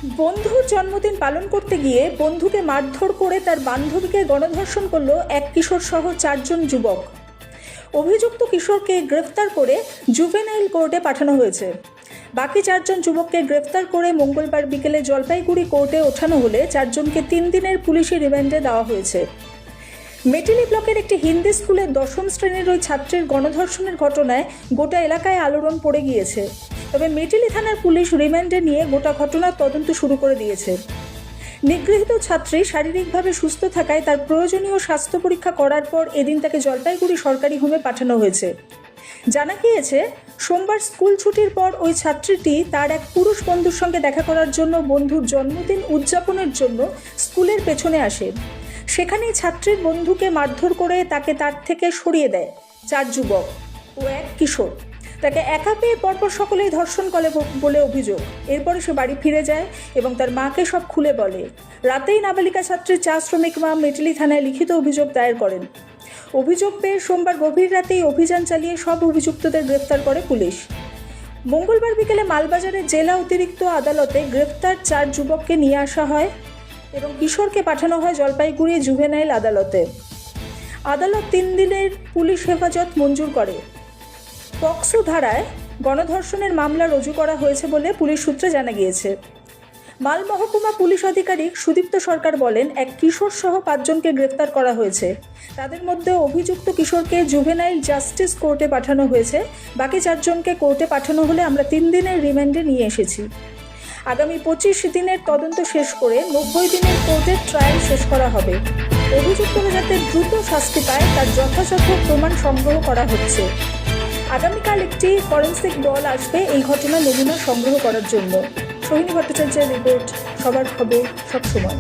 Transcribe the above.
বন্ধুর জন্মদিন পালন করতে গিয়ে বন্ধুকে মারধর করে তার বান্ধবীকে গণধর্ষণ করল এক কিশোর সহ 4 জন যুবক। অভিযুক্ত কিশোরকে গ্রেফতার করে জুভেনাইল কোর্টে পাঠানো হয়েছে। বাকি 4 জন যুবককে গ্রেফতার করে মঙ্গলবার বিকেলে জলপাইগুড়ি কোর্টে ওঠানো হলে 4 জনকে 3 দিনের পুলিশি রিমান্ডে দেওয়া হয়েছে। মেটেলি ব্লকের একটি হিন্দি স্কুলের 10ম শ্রেণীর ওই ছাত্রের গণধর্ষণের ঘটনায় গোটা এলাকায় আলোড়ন পড়ে গিয়েছে। তবে মেটেলি থানার পুলিশ রিমান্ডে নিয়ে গোটা ঘটনার তদন্ত শুরু করে দিয়েছে। নিগৃহীত ছাত্রী শারীরিকভাবে সুস্থ থাকায় তার প্রয়োজনীয় স্বাস্থ্য পরীক্ষা করার পর এদিন তাকে জলপাইগুড়ি সরকারি হোমে পাঠানো হয়েছে। জানা গিয়েছে, সোমবার স্কুল ছুটির পর ওই ছাত্রীটি তার এক পুরুষ বন্ধুর সঙ্গে দেখা করার জন্য বন্ধুর জন্মদিন উদযাপনের জন্য স্কুলের পেছনে আসে। সেখানেই ছাত্রীর বন্ধুকে মারধর করে তাকে তার থেকে সরিয়ে দেয় 4 যুবক ও এক কিশোর। তাকে একা পেয়ে পরপর সকলেই ধর্ষণ করে বলে অভিযোগ। এরপরে সে বাড়ি ফিরে যায় এবং তার মাকে সব খুলে বলে। রাতেই নাবালিকা ছাত্রীর চা শ্রমিক মা মেটেলি থানায় লিখিত অভিযোগ দায়ের করেন। অভিযোগ পেয়ে সোমবার গভীর রাতেই অভিযান চালিয়ে সব অভিযুক্তদের গ্রেফতার করে পুলিশ। মঙ্গলবার বিকেলে মালবাজারের জেলা অতিরিক্ত আদালতে গ্রেফতার 4 যুবককে নিয়ে আসা হয় এবং কিশোরকে পাঠানো হয় জলপাইগুড়ি জুভেনাইল আদালতে। আদালত 3 দিনের পুলিশ হেফাজত মঞ্জুর করে। পক্সো ধারায় গণধর্ষণের মামলা রুজু করা হয়েছে বলে পুলিশ সূত্রে জানা গিয়েছে। মাল মহকুমা পুলিশ আধিকারিক সুদীপ্ত সরকার বলেন, এক কিশোর সহ 5 জনকে গ্রেফতার করা হয়েছে। তাদের মধ্যে অভিযুক্ত কিশোরকে জুভেনাইল জাস্টিস কোর্টে পাঠানো হয়েছে। বাকি 4 জনকে কোর্টে পাঠানো হলে আমরা 3 দিনের রিমান্ডে নিয়ে এসেছি। আগামী 25 দিনের তদন্ত শেষ করে 90 দিনের কোর্টের ট্রায়াল শেষ করা হবে। অভিযুক্তরা যাতে দ্রুত শাস্তি পায় তার যথাযথ প্রমাণ সংগ্রহ করা হচ্ছে। আগামীকাল একটি ফরেন্সিক দল আসবে এই ঘটনার নমুনা সংগ্রহ করার জন্য। সোহিনী ভট্টাচার্যের রিপোর্ট, সবার খবর, সব সময়।